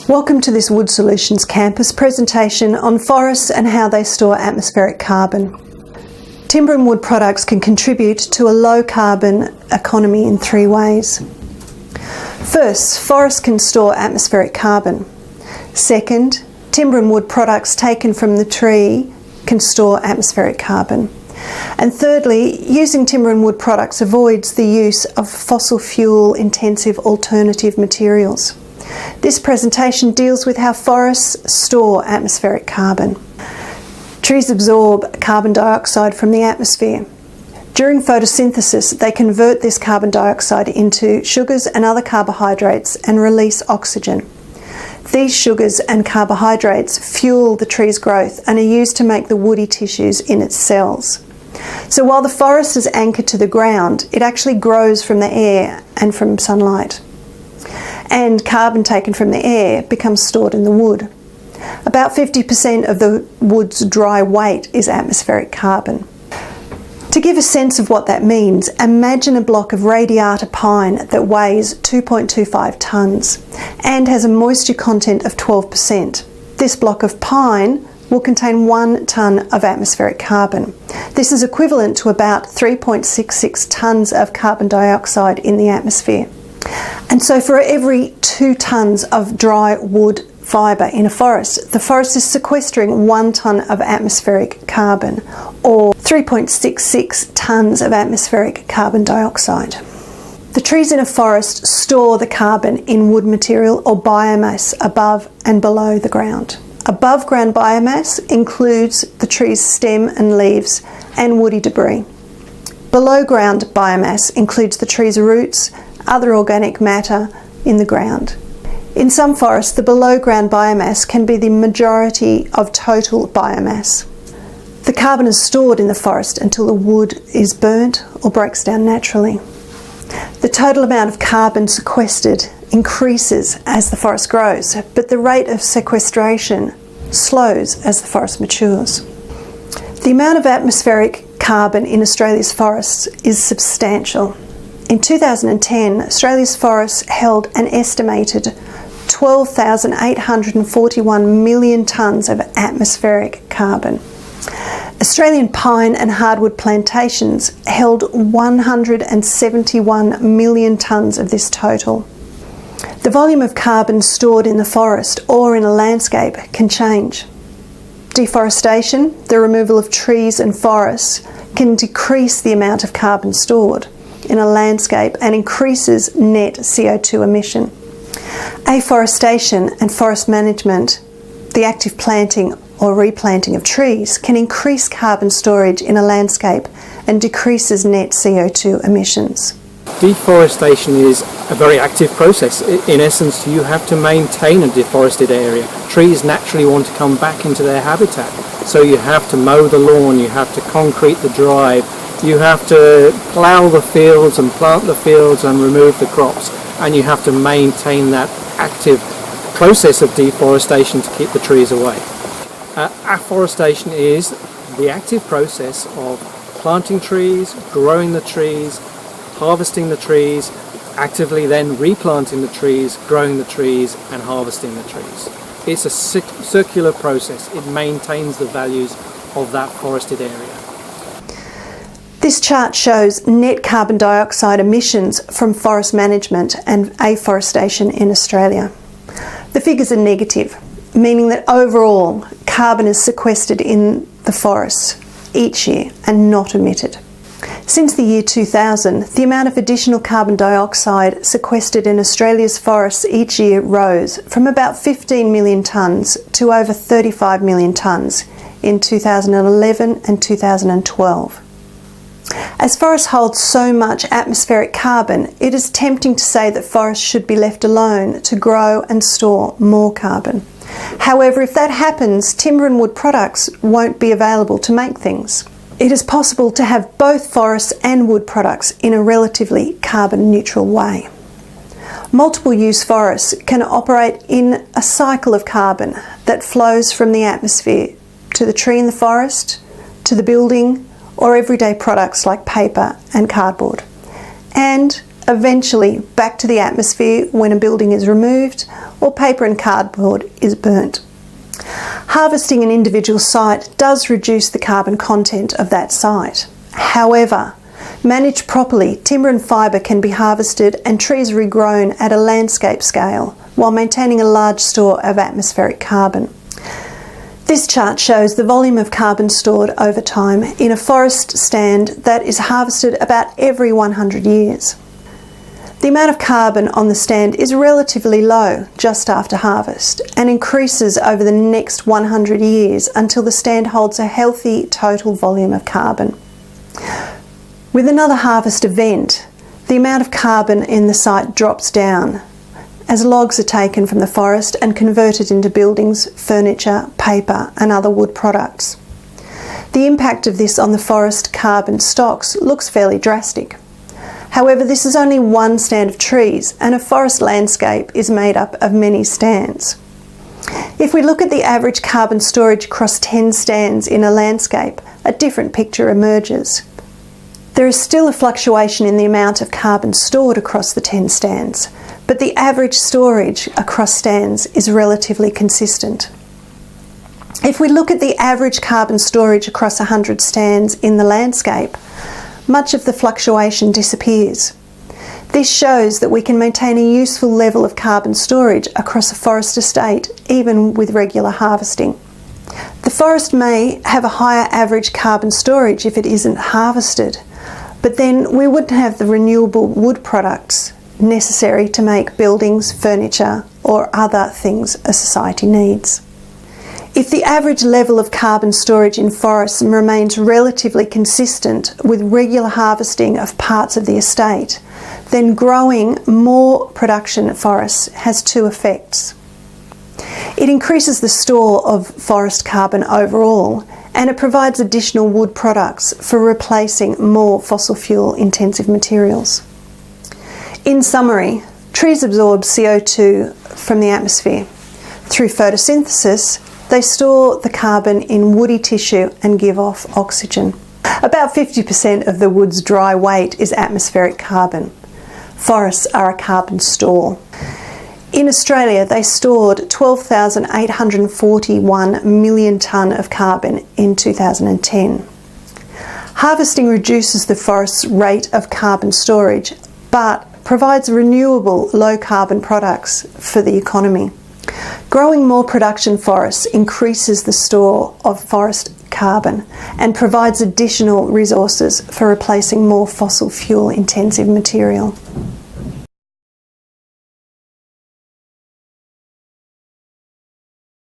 Welcome to this Wood Solutions campus presentation on forests and how they store atmospheric carbon. Timber and wood products can contribute to a low carbon economy in three ways. First, forests can store atmospheric carbon. Second, timber and wood products taken from the tree can store atmospheric carbon. And thirdly, using timber and wood products avoids the use of fossil fuel intensive alternative materials. This presentation deals with how forests store atmospheric carbon. Trees absorb carbon dioxide from the atmosphere. During photosynthesis, they convert this carbon dioxide into sugars and other carbohydrates and release oxygen. These sugars and carbohydrates fuel the tree's growth and are used to make the woody tissues in its cells. So while the forest is anchored to the ground, it actually grows from the air and from sunlight. And carbon taken from the air becomes stored in the wood. About 50% of the wood's dry weight is atmospheric carbon. To give a sense of what that means, imagine a block of radiata pine that weighs 2.25 tonnes and has a moisture content of 12%. This block of pine will contain 1 tonne of atmospheric carbon. This is equivalent to about 3.66 tonnes of carbon dioxide in the atmosphere. And so for every 2 tonnes of dry wood fibre in a forest, the forest is sequestering 1 tonne of atmospheric carbon, or 3.66 tonnes of atmospheric carbon dioxide. The trees in a forest store the carbon in wood material or biomass above and below the ground. Above ground biomass includes the tree's stem and leaves and woody debris. Below ground biomass includes the tree's roots, other organic matter in the ground. In some forests, the below ground biomass can be the majority of total biomass. The carbon is stored in the forest until the wood is burnt or breaks down naturally. The total amount of carbon sequestered increases as the forest grows, but the rate of sequestration slows as the forest matures. The amount of atmospheric carbon in Australia's forests is substantial. In 2010, Australia's forests held an estimated 12,841 million tonnes of atmospheric carbon. Australian pine and hardwood plantations held 171 million tonnes of this total. The volume of carbon stored in the forest or in a landscape can change. Deforestation, the removal of trees and forests, can decrease the amount of carbon stored in a landscape and increases net CO2 emission. Afforestation and forest management, the active planting or replanting of trees, can increase carbon storage in a landscape and decreases net CO2 emissions. Deforestation is a very active process. In essence, you have to maintain a deforested area. Trees naturally want to come back into their habitat, so you have to mow the lawn, you have to concrete the drive, you have to plough the fields and plant the fields and remove the crops, and you have to maintain that active process of deforestation to keep the trees away. Afforestation is the active process of planting trees, growing the trees, harvesting the trees, actively then replanting the trees, growing the trees and harvesting the trees. It's a circular process. It maintains the values of that forested area. This chart shows net carbon dioxide emissions from forest management and afforestation in Australia. The figures are negative, meaning that overall carbon is sequestered in the forests each year and not emitted. Since the year 2000, the amount of additional carbon dioxide sequestered in Australia's forests each year rose from about 15 million tonnes to over 35 million tonnes in 2011 and 2012. As forests hold so much atmospheric carbon, it is tempting to say that forests should be left alone to grow and store more carbon. However, if that happens, timber and wood products won't be available to make things. It is possible to have both forests and wood products in a relatively carbon neutral way. Multiple use forests can operate in a cycle of carbon that flows from the atmosphere to the tree in the forest, to the building, or everyday products like paper and cardboard, and eventually back to the atmosphere when a building is removed, or paper and cardboard is burnt. Harvesting an individual site does reduce the carbon content of that site. However, managed properly, timber and fibre can be harvested and trees regrown at a landscape scale while maintaining a large store of atmospheric carbon. This chart shows the volume of carbon stored over time in a forest stand that is harvested about every 100 years. The amount of carbon on the stand is relatively low just after harvest and increases over the next 100 years until the stand holds a healthy total volume of carbon. With another harvest event, the amount of carbon in the site drops down as logs are taken from the forest and converted into buildings, furniture, paper and other wood products. The impact of this on the forest carbon stocks looks fairly drastic. However, this is only one stand of trees and a forest landscape is made up of many stands. If we look at the average carbon storage across 10 stands in a landscape, a different picture emerges. There is still a fluctuation in the amount of carbon stored across the 10 stands, but the average storage across stands is relatively consistent. If we look at the average carbon storage across 100 stands in the landscape, much of the fluctuation disappears. This shows that we can maintain a useful level of carbon storage across a forest estate even with regular harvesting. The forest may have a higher average carbon storage if it isn't harvested, but then we wouldn't have the renewable wood products necessary to make buildings, furniture or other things a society needs. If the average level of carbon storage in forests remains relatively consistent with regular harvesting of parts of the estate, then growing more production forests has two effects. It increases the store of forest carbon overall, and it provides additional wood products for replacing more fossil fuel intensive materials. In summary, trees absorb CO2 from the atmosphere. Through photosynthesis, they store the carbon in woody tissue and give off oxygen. About 50% of the wood's dry weight is atmospheric carbon. Forests are a carbon store. In Australia, they stored 12,841 million tonne of carbon in 2010. Harvesting reduces the forest's rate of carbon storage, but provides renewable low-carbon products for the economy. Growing more production forests increases the store of forest carbon and provides additional resources for replacing more fossil fuel intensive material.